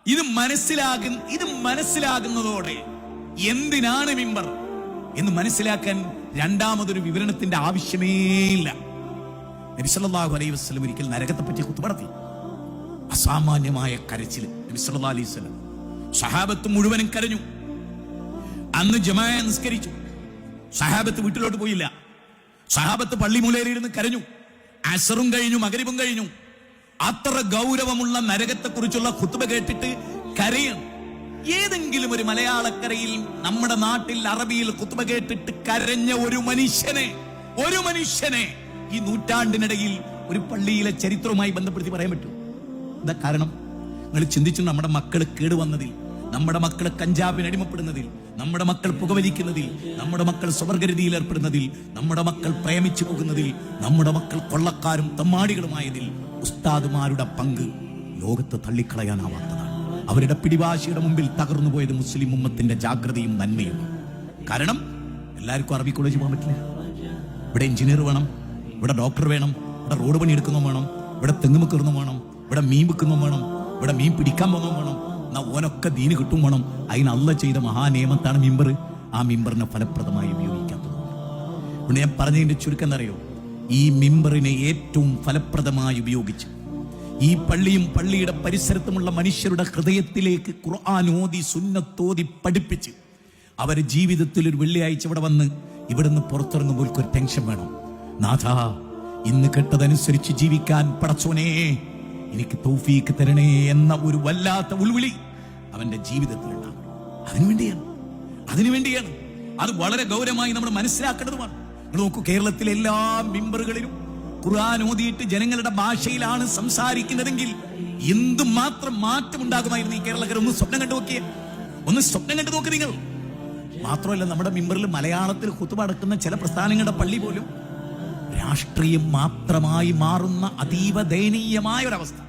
ഇത് മനസ്സിലാകുന്നതോടെ എന്തിനാണ് മിമ്പർ എന്ന് മനസ്സിലാക്കാൻ രണ്ടാമതൊരു വിവരണത്തിന്റെ ആവശ്യമേ ഇല്ല. നബി സല്ലല്ലാഹു അലൈഹി വസല്ലം ഒരിക്കൽ നരകത്തെ പറ്റി ഖുത്ബ നടത്തി. അസാമാന്യമായ കരച്ചിൽ നബി സല്ലല്ലാഹു അലൈഹി വസല്ലം. സഹാബത്ത് മുഴുവനും കരഞ്ഞു. അന്ന് ജമാഅ നിസ്കരിച്ചു. സഹാബത്ത് വീട്ടിലോട്ട് പോയില്ല. സഹാബത്ത് പള്ളിമൂലയിലിരുന്ന് കരഞ്ഞു. അസറും കഴിഞ്ഞു, മഗ്രിബും കഴിഞ്ഞു. അത്ര ഗൗരവമുള്ള നരകത്തെ കുറിച്ചുള്ള ഖുത്ബ കേട്ടിട്ട് കരയും. ഏതെങ്കിലും ഒരു മലയാളക്കരയിൽ നമ്മുടെ നാട്ടിൽ അറബിയിൽ ഖുത്ബ കേട്ടിട്ട് കരഞ്ഞ ഒരു മനുഷ്യനെ ഈ നൂറ്റാണ്ടിനിടയിൽ ഒരു പള്ളിയിലെ ചരിത്രവുമായി ബന്ധപ്പെടുത്തി പറയാൻ പറ്റും? എന്താ കാരണം? നിങ്ങൾ ചിന്തിച്ചു. നമ്മുടെ മക്കൾ കേടുവന്നതിൽ, നമ്മുടെ മക്കൾ കഞ്ചാവിന് അടിമപ്പെടുന്നതിൽ, നമ്മുടെ മക്കൾ പുകവലിക്കുന്നതിൽ, നമ്മുടെ മക്കൾ സ്വവർഗരതിയിൽ ഏർപ്പെടുന്നതിൽ, നമ്മുടെ മക്കൾ പ്രേമിച്ചു പോകുന്നതിൽ, നമ്മുടെ മക്കൾ കൊള്ളക്കാരും തമ്മാടികളുമായതിൽ ഉസ്താദുമാരുടെ പങ്ക് ലോകത്ത് തള്ളിക്കളയാനാവാത്തതാണ്. അവരുടെ പിടിവാശിയുടെ മുമ്പിൽ തകർന്നു പോയത് മുസ്ലിം ഉമ്മത്തിന്റെ ജാഗ്രതയും നന്മയും. കാരണം എല്ലാവർക്കും അറബി കോളേജ് പോകാൻ പറ്റില്ല. ഇവിടെ എഞ്ചിനീയർ വേണം, ഇവിടെ ഡോക്ടർ വേണം, ഇവിടെ റോഡ് പണി എടുക്കുന്നതും വേണം, ഇവിടെ തെങ്ങുമ കയറുന്നതും വേണം, ഇവിടെ മീൻ വിൽക്കുന്നതും വേണം, ഇവിടെ മീൻ പിടിക്കാൻ പോകുന്നതും വേണം. എന്നാ ഓനൊക്കെ ദീന് കിട്ടും വേണം. അതിന് അല്ലാഹ് ചെയ്ത മഹാനിയമത്താണ് മിമ്പർ. ആ മിമ്പറിനെ ഫലപ്രദമായി ഉപയോഗിക്കാത്തത്. ഇവിടെ ഞാൻ പറഞ്ഞതിന്റെ ചുരുക്കം എന്നറിയോ? ഈ മിമ്പറിനെ ഏറ്റവും ഫലപ്രദമായി ഉപയോഗിച്ച് ഈ പള്ളിയും പള്ളിയുടെ പരിസരത്തുമുള്ള മനുഷ്യരുടെ ഹൃദയത്തിലേക്ക് ഖുർആൻ ഓതി സുന്നത്തോതി പഠിപ്പിച്ച് അവരുടെ ജീവിതത്തിൽ ഒരു വെള്ളിയാഴ്ച ഇവിടെ വന്ന് ഇവിടുന്ന് പുറത്തിറങ്ങുമ്പോൾ ഒരു ടെൻഷൻ വേണം. നാഥാ, ഇന്ന് കേട്ടതനുസരിച്ച് ജീവിക്കാൻ പടച്ചോനെ എനിക്ക് തൗഫീക്ക് തരണേ എന്ന ഒരു വല്ലാത്ത ഉൾവിളി അവന്റെ ജീവിതത്തിലുണ്ടാകും. അതിനുവേണ്ടിയാണ്. അത് വളരെ ഗൗരവമായി നമ്മൾ മനസ്സിലാക്കേണ്ടതുമാണ്. നോക്കൂ, കേരളത്തിലെ എല്ലാ മിമ്പറുകളിലും ഖുർആൻ ഓതിയിട്ട് ജനങ്ങളുടെ ഭാഷയിലാണ് സംസാരിക്കുന്നതെങ്കിൽ എന്തുമാത്രം മാറ്റം ഉണ്ടാകുമായിരുന്നു ഈ കേരളക്കാർ. ഒന്ന് സ്വപ്നം കണ്ടു നോക്കി നിങ്ങൾ. മാത്രമല്ല, നമ്മുടെ മിമ്പറിൽ മലയാളത്തിൽ ഖുത്ബ നടക്കുന്ന ചില പ്രസ്ഥാനങ്ങളുടെ പള്ളി പോലും രാഷ്ട്രീയം മാത്രമായി മാറുന്ന അതീവ ദയനീയമായ ഒരവസ്ഥ.